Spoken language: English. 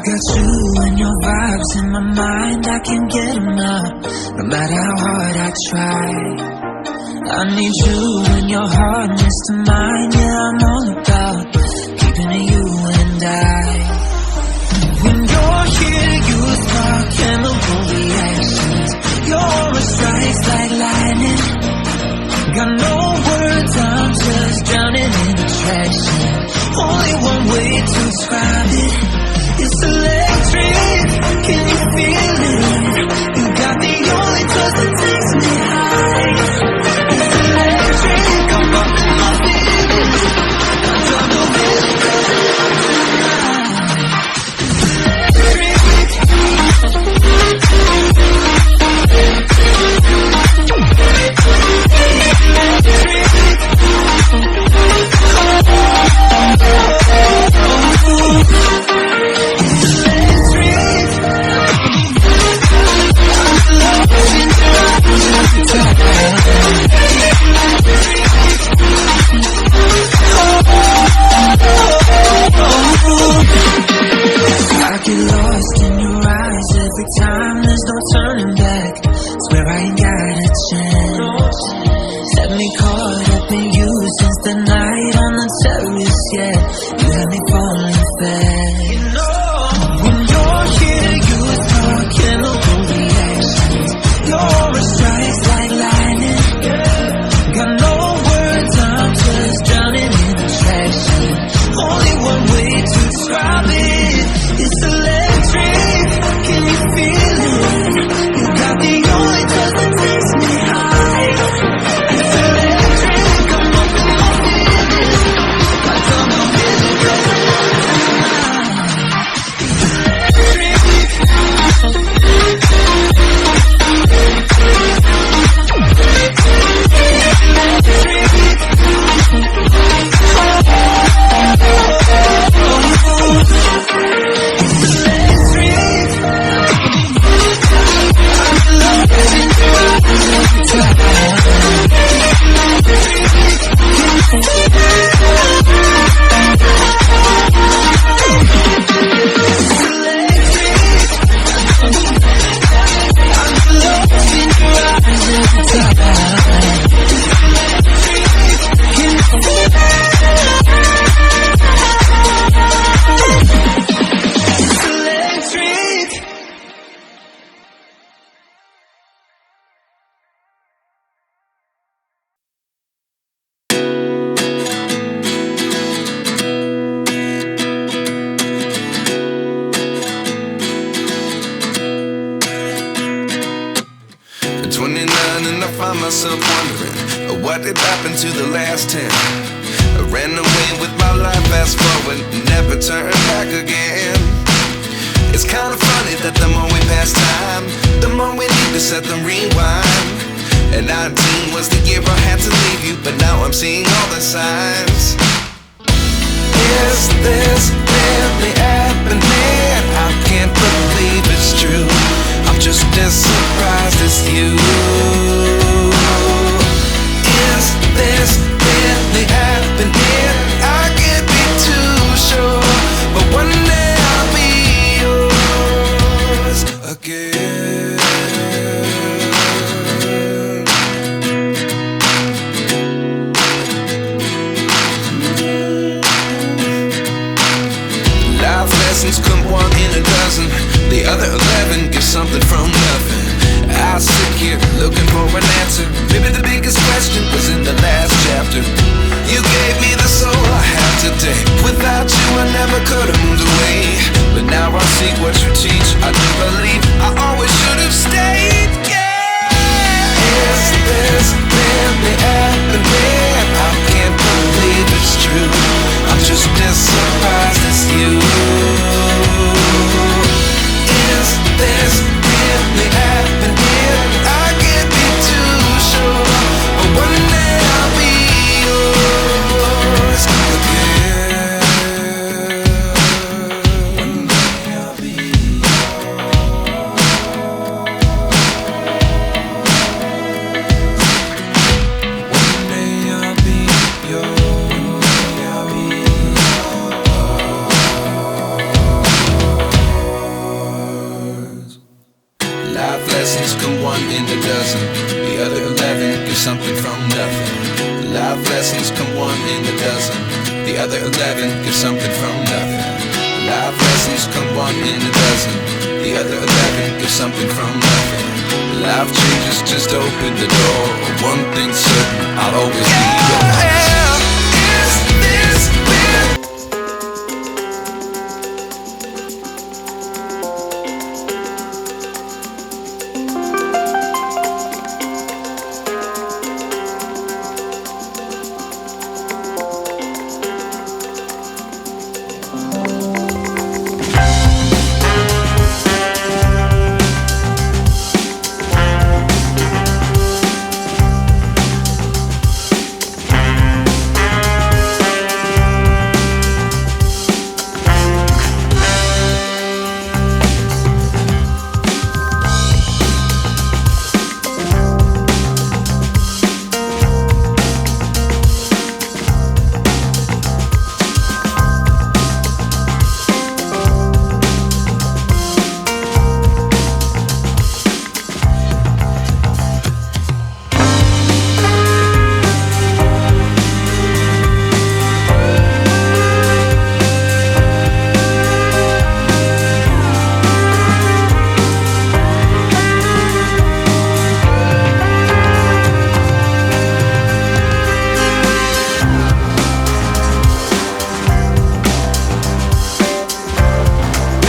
got you and your vibes in my mind, I can't get enough, no matter how hard I try. I need you and your hardness to mine, yeah, I'm all about keeping it you and I. When you're here, you spark chemical reactions. Your aura strikes like lightning. Got no words, I'm just drowning in attraction. Only one way to describe it. It's electric, can you feel it? You got the only touch that takes me high. It's electric, I'm up in my feelings. I drop the I get lost in your eyes every time, there's no turning back. Swear I ain't got a chance. Had me caught up in you since the night on the terrace, yeah. You had me falling fast. When you're here, you spark chemical reactions. Your aura strikes like lightning. Got no words, I'm just drowning in attraction. Only one way to describe it. It's electric, can you feel it? You got the only touch that takes me high. It's electric, I'm up in my feelings. I don't know where to go. myself wondering what did happen to the last 10. I ran away with my life, fast forward, never turn back again. It's kind of funny that the more we pass time, the more we need to set them rewind. And 19 was the year I had to leave you, but now I'm seeing all the signs. Is this really happening? I can't believe it's true. I'm just as surprised as you. Is this really happening? I can't be too sure, but one day I'll be yours again. Life lessons come one in a dozen. The other 11 get something from nothing. I sit here looking for an answer Life lessons come one in a dozen. The other 11 give something from nothing. Life lessons come one in a dozen. The other 11 give something from nothing. Life changes just open the door. One thing